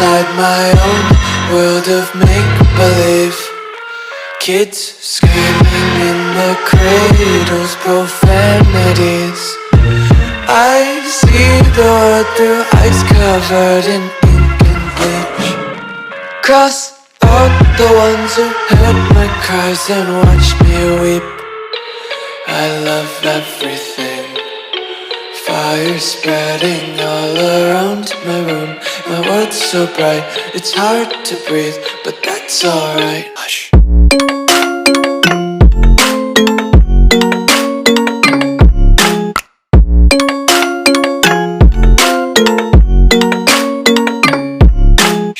inside my own world of make-believe. Kids screaming in the cradles, profanities. I see the world through ice covered in ink and bleach. Cross out the ones who heard my cries and watched me weep. I love everything. Fire spreading all around my room. My world's so bright, it's hard to breathe, but that's alright. Hush.